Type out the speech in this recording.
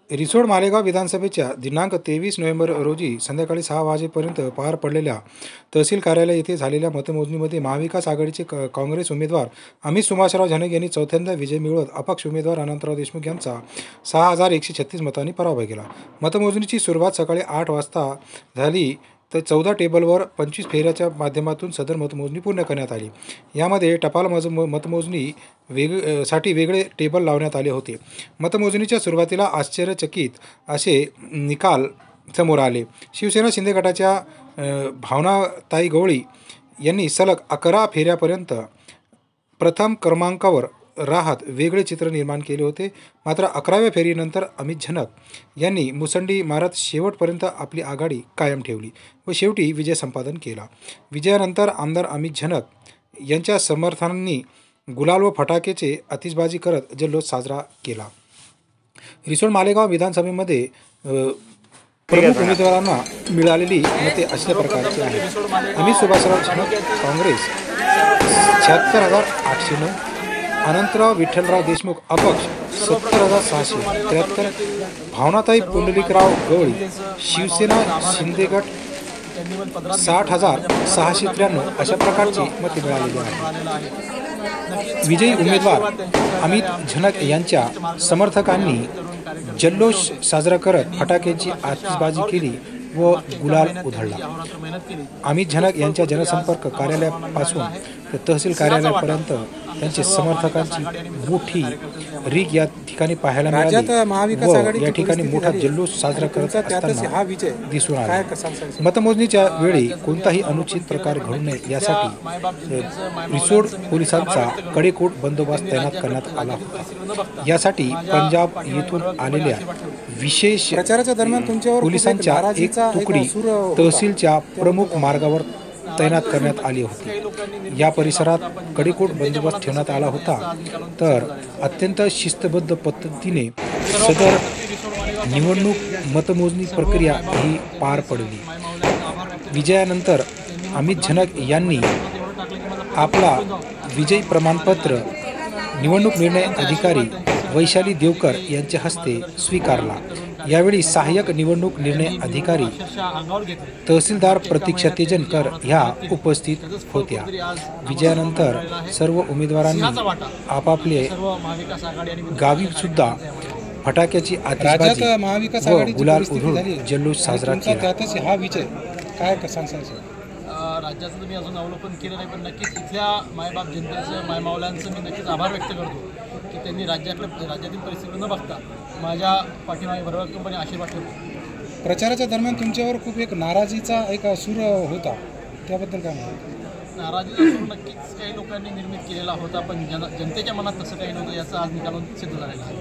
रिसोड मालेगाव विधानसभेच्या दिनांक 23 नोव्हेंबर रोजी संध्याकाळी 6 वाजेपर्यंत पार पडलेल्या तहसील कार्यालय येथे झालेल्या मतमोजणीमध्ये महाविकास आघाडीचे काँग्रेस उमेदवार अमित सुभाषराव झनक यांनी चौथ्यांदा विजय मिळवत अपक्ष उमेदवार अनंतराव देशमुख यांचा 6136 मतांनी पराभव केला। मतमोजणीची सुरुवात सकाळी 8 वाजता झाली तर 14 टेबलवर 25 फेऱ्याच्या माध्यमातून सदर मतमोजणी पूर्ण करण्यात आली। यामध्ये टपाल मतमोजणी साठी वेगळे टेबल लावण्यात आले होते। मतमोजणीच्या सुरुवातीला आश्चर्यचकित असे निकाल समोर आले। शिवसेना शिंदे गटाच्या भावनाताई गवळी यांनी सलग 11 फेऱ्यापर्यंत प्रथम क्रमांकावर राहत वेगळे चित्र निर्माण केले होते। मात्र 11व्या फेरीनंतर अमित झनक यांनी मुसंडी मारत शेवटपर्यंत आपली आघाडी कायम ठेवली व शेवटी विजय संपादन केला। विजयानंतर आमदार अमित झनक यांच्या समर्थकांनी गुलाल व फटाकेची आतिषबाजी करत जल्लोष साजरा केला। रिसोड मालेगाव विधानसभेमध्ये प्रमुख उमेदवारांना मिळालेली मते अशा प्रकारची आहेत। अमित सुभाषराव झनक काँग्रेस 76,809, अनंतराव विठ्ठलराव देशमुख अपक्ष 70,673, भावनाताई पुंडलिकराव गवळी शिवसेना शिंदे गट 60,693 अशा प्रकारची मते मिळालेली आहेत। विजयी उमेदवार अमित झनक यांच्या समर्थकांनी जल्लोष साजरा करत फटाक्यांची आतिषबाजी केली व गुलाल उधळला। अमित झनक यांच्या जनसंपर्क कार्यालयापासून ते तहसील कार्यालयापर्यंत त्यांचे समर्थकांची मोठी रीग या ठिकाणी पाहायला मिळाली। या ठिकाणी मोठा जल्लोष साजरा करत असताना दिसून आला। मतमोजणीच्या वेळी कोणताही अनुचित प्रकार घडू नये यासाठी रिसोड पोलिसांचा कडेकोट बंदोबस्त तैनात करण्यात आला होता। यासाठी पंजाब येथून आलेल्या विशेष प्रचाराच्या दरम्यान तुमच्यावर पोलिसांच्या एक तुकडी तहसीलच्या प्रमुख मार्गावर तैनात करण्यात आली होती। या परिसरात कडेकोट बंदोबस्त ठेवण्यात आला होता। तर अत्यंत शिस्तबद्ध पद्धतीने सदर निवडणूक मतमोजणी प्रक्रिया ही पार पडली। विजयानंतर अमित झनक यांनी आपला विजयी प्रमाणपत्र निवडणूक निर्णय अधिकारी वैशाली देवकर यांच्या हस्ते स्वीकारला। यावेळी सहाय्यक निवडणूक निर्णय अधिकारी तहसीलदार प्रतीक्षा तेजनकर ह्या उपस्थित होत्या। विजयानंतर सर्व उमेदवारांनी आपापले गावी सुद्धा फटाक्याची आतिषबाजी व गुलाल उधळून जल्लोष साजरा केला। हा विजय काय सांगसाल? राज्याचं मी अजून अवलोकन केलं नाही, पण नक्कीच इथल्या मायबाप जनतेचं मायमावल्यांचं मी नक्कीच आभार व्यक्त करतो की त्यांनी राज्यातील परिस्थिती न बघता माझ्या पाठीमागे भरभक्कमपणे आशीर्वाद ठेवतो। प्रचाराच्या दरम्यान तुमच्यावर खूप एक नाराजीचा एक सूर होता, त्याबद्दल काय म्हणतो? नाराजीचा सूर नक्कीच काही लोकांनी निर्मित केलेला होता, पण जनतेच्या मनात तसं काही नव्हतं याचा आज निकालून सिद्ध झालेला आहे।